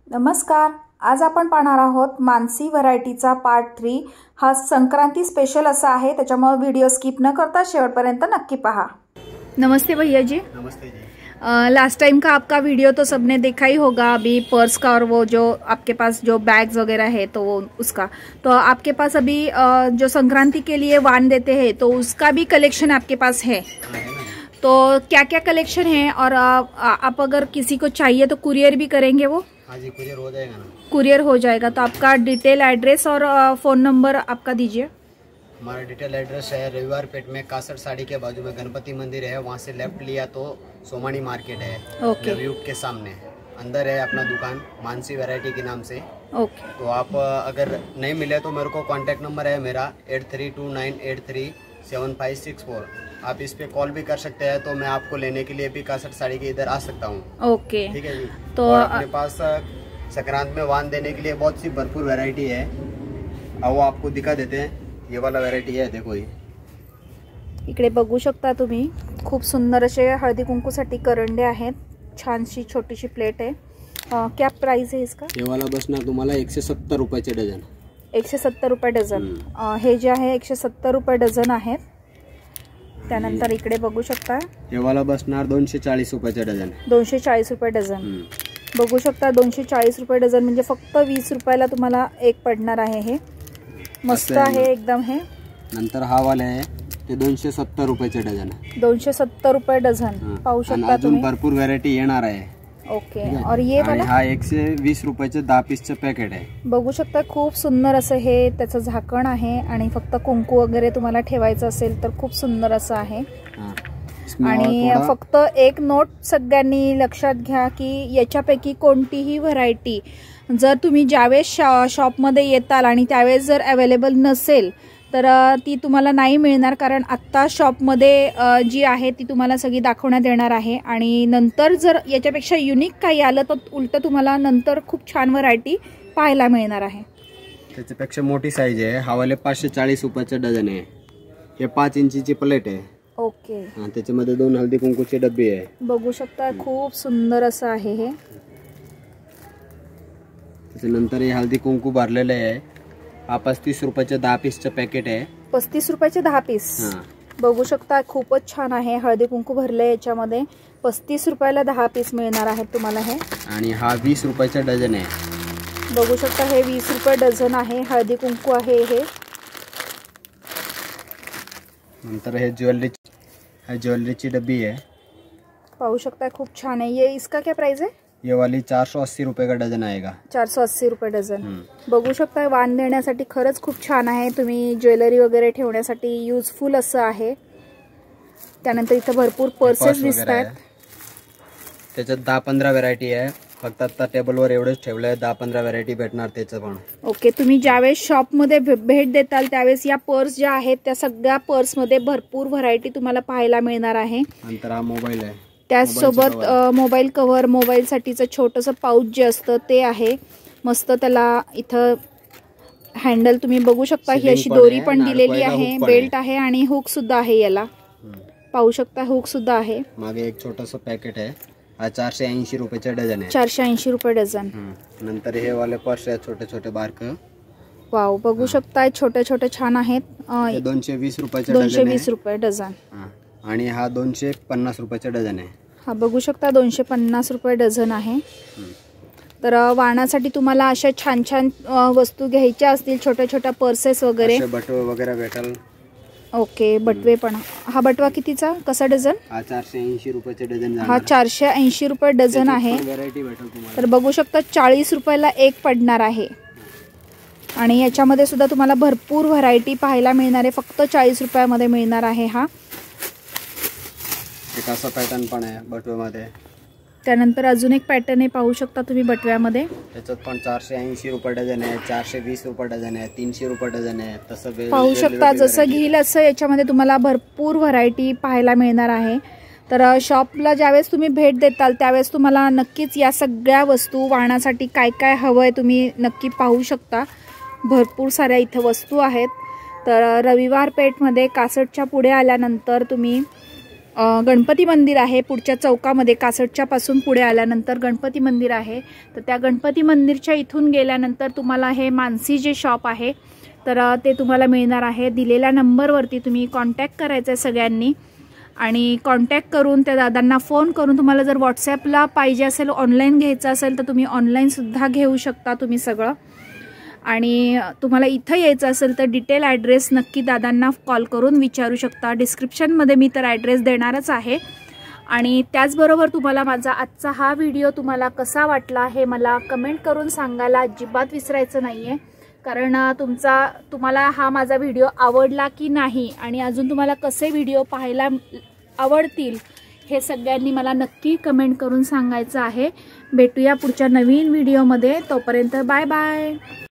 नमस्कार, आज आपण पाहणार आहोत मानसी व्हरायटीचा पार्ट 3। हा संक्रांती स्पेशल असा आहे, त्याच्यामुळे व्हिडिओ स्किप न करता शेवटपर्यंत नक्की पहा। नमस्ते भैया जी। नमस्ते जी। लास्ट टाइम का आपका वीडियो तो सबने देखा ही होगा, अभी पर्स का और वो जो आपके पास जो बैग्स वगैरह है तो वो उसका तो आपके पास अभी जो संक्रांति के लिए वान देते हैं तो उसका भी कलेक्शन आपके पास है। तो क्या क्या कलेक्शन है और आप अगर किसी को चाहिए तो कुरियर भी करेंगे वो? हाँ जी, कुरियर हो जाएगा ना। कुरियर हो जाएगा। तो आपका डिटेल एड्रेस और फ़ोन नंबर आपका दीजिए। हमारा डिटेल एड्रेस है रविवार पेट में कासर साड़ी के बाजू में गणपति मंदिर है, वहाँ से लेफ्ट लिया तो सोमानी मार्केट है। ओके। नवयुग के सामने अंदर है अपना दुकान मानसी वैरायटी के नाम से। ओके। तो आप अगर नहीं मिले तो मेरे को कांटेक्ट नंबर है मेरा 8329837564। आप इस पे कॉल भी कर सकते हैं, तो मैं आपको लेने के लिए भी कासर साड़ी के इधर आ सकता हूँ। ओके, ठीक है जी। तो और अपने पास संक्रांत में वान देने के लिए बहुत सी भरपूर वैरायटी है, वो आपको दिखा देते हैं। ये वाला वैरायटी है, देखो ये इकडे बघू शकता तुम्ही, खूप सुंदर असे हळदी कुंकूसाठी करंडे आहेत। छानशी छोटीशी प्लेट आहे। क्या प्राइस है इसका? ये वाला बसणार तुम्हाला 170 रुपयाचे डझन। 170 रुपये डझन। हे जे आहे 170 रुपये डझन आहेत। त्यानंतर इकडे बघू शकता हे वाला बसणार 240 रुपयाचे डझन। 240 रुपये डझन बघू शकता। 240 रुपये डझन म्हणजे फक्त 20 रुपयाला तुम्हाला एक पडणार आहे। हे मस्त आहे एकदम। हे नंतर हा वाला आहे ते 270 रुपयाचे डझन आहे। 270 रुपये डझन पाहू शकता तुम्ही। भरपूर व्हरायटी येणार आहे। ओके। और ये वाला हा 120 रुपयाचे 10 पीसचे पॅकेट आहे। बघू शकता खूप सुंदर असं हे त्याचं झाकण आहे आणि फक्त कुंकू वगैरे तुम्हाला ठेवायचं असेल तर खूप सुंदर असं आहे। आणि फक्त एक नोट सगळ्यांनी लक्षात घ्या की याच्यापैकी कोणतीही व्हरायटी जर तुम्ही ज्यावेळेस शॉपमध्ये येताल आणि त्यावेळेस जर अवेलेबल नसेल तर ती तुम्हाला नाही मिळणार, कारण आत्ता शॉपमध्ये जी आहे ती तुम्हाला सगळी दाखवण्यात येणार आहे। आणि नंतर जर याच्यापेक्षा युनिक काही आलं तर उलट तुम्हाला नंतर खूप छान व्हरायटी पाहायला मिळणार आहे। त्याच्यापेक्षा मोठी साईज आहे। हा वाले 540 रुपयाचे डझन आहे। हे 5 इंचीची प्लेट आहे। ओके। हां, त्याच्यामध्ये 2 हळदी कुंकूचे डब्बे आहे। बघू शकता खूप सुंदर असं आहे हे। त्याच्यानंतर हे हळदी कुंकू भरलेले आहे। हा 35 रुपयाचे 10 पीसचे पॅकेट आहे। 35 रुपयाचे 10 पीस। बघू शकता खूपच छान आहे। हळदी कुंकू भरले याच्यामध्ये 35 रुपयाला 10 पीस मिळणार आहेत तुम्हाला हे। आणि हा 20 रुपयाचा डझन आहे। बघू शकता हे 20 रुपये डझन आहे। हळदी कुंकू आहे हे। नंतर हे ज्वेलरीची डब्बी है, पाहू सकता है खूप छान है। ये इसका क्या प्राइस है? ये वाली 480 रुपये का डझन आएगा। 480 रुपये डझन। बघू शकता वाण देण्यासाठी खरंच खूप छान आहे। तुम्ही ज्वेलरी वगैरे ठेवण्यासाठी यूजफुल असं आहे। त्यानंतर इथे भरपूर पर्सेस दिसतात। त्याच्यात 10-15 व्हरायटी आहे। फक्त आता टेबलवर एवढंच ठेवलंय, 10-15 व्हरायटी भेटणार त्याचं पण। ओके। तुम्ही ज्यावेळेस शॉपमध्ये भेट देताल त्यावेळेस या पर्स ज्या आहेत त्या सगळ्या पर्समध्ये भरपूर व्हरायटी तुम्हाला पाहायला मिळणार आहे। नंतर हा मोबाईल आहे, त्यासोबत मोबाईल कव्हर, मोबाईल साठीचं छोटंसं पाऊच जे असतं ते आहे। मस्त त्याला इथं हँडल तुम्ही बघू शकता, ही अशी दोरी पण दिलेली आहे, बेल्ट आहे आणि हुक सुद्धा आहे। याला पाहू शकता हुक सुद्धा आहे। मागे एक छोटंसं पॅकेट आहे। हा 480 रुपयाचा डझन आहे। 480 रुपये डझन। नंतर हे वाले पर्स आहे छोटे छोटे बारक। वाव, बघू शकता छोटे छोटे छान आहेत। 220 रुपयाचा डझन आहे। 220 रुपये डझन। आणि हा 250 रुपयाचा डझन आहे। हा बघू शकता 250 रुपये डझन आहे। तर वाणासाठी तुम्हाला अशा छान छान वस्तू घ्यायच्या असतील, छोट्या छोट्या पर्सेस वगैरे, बटवे वगैरे भेटल। ओके, बटवे पण। हा बटवा कितीचा, कसा डझन? हा 480 रुपयाचा डझन। हा 480 रुपये डझन आहे। व्हरायटी भेटल तुम्हाला। तर बघू शकता 40 रुपयाला एक पडणार आहे। आणि याच्यामध्ये सुद्धा तुम्हाला भरपूर व्हरायटी पाहायला मिळणार आहे। फक्त 40 रुपयामध्ये मिळणार आहे हा। एक असा पॅटर्न पण आहे बटव्यामध्ये। त्यानंतर अजून एक पॅटर्न आहे, पाहू शकता तुम्ही बटव्यामध्ये। त्याच्यात पण 480 रुपये डझन आहे, 420 रुपये डझन आहे, 300 रुपये डझन आहे। तसं पाहू शकता जसं घेईल असं याच्यामध्ये तुम्हाला भरपूर व्हरायटी पाहायला मिळणार आहे। तर शॉपला ज्यावेळेस तुम्ही भेट देताल त्यावेळेस तुम्हाला नक्कीच या सगळ्या वस्तू वाणासाठी काय काय हवंय तुम्ही नक्की पाहू शकता। भरपूर साऱ्या इथे वस्तू आहेत। तर रविवार पेठमध्ये कासटच्या पुढे आल्यानंतर तुम्ही गणपती मंदिर आहे पुढच्या चौकामध्ये, कासटच्या पासून पुढे आल्यानंतर गणपती मंदिर आहे. तर त्या गणपती मंदिरच्या इथून गेल्यानंतर तुम्हाला हे मानसी जे शॉप आहे तर ते तुम्हाला मिळणार आहे. दिलेल्या नंबरवरती तुम्ही कॉन्टॅक्ट करायचं आहे सगळ्यांनी आणि कॉन्टॅक्ट करून त्या दादांना फोन करून तुम्हाला जर व्हॉट्सॲपला पाहिजे असेल, ऑनलाईन घ्यायचं असेल तर तुम्ही ऑनलाईनसुद्धा घेऊ शकता तुम्ही सगळं. आणि तुम्हाला इथं यायचं असेल तर डिटेल ॲड्रेस नक्की दादांना कॉल करून विचारू शकता. डिस्क्रिप्शनमध्ये मी तर ॲड्रेस देणारच आहे. आणि त्याचबरोबर तुम्हाला माझा आजचा हा व्हिडिओ तुम्हाला कसा वाटला हे मला कमेंट करून सांगायला अजिबात विसरायचं नाही आहे. कारण तुम्हाला हा माझा व्हिडिओ आवडला की नाही आणि अजून तुम्हाला कसे व्हिडिओ पाहायला आवडतील हे सगळ्यांनी मला नक्की कमेंट करून सांगायचं आहे. भेटूया पुढच्या नवीन व्हिडिओमध्ये. तोपर्यंत बाय बाय.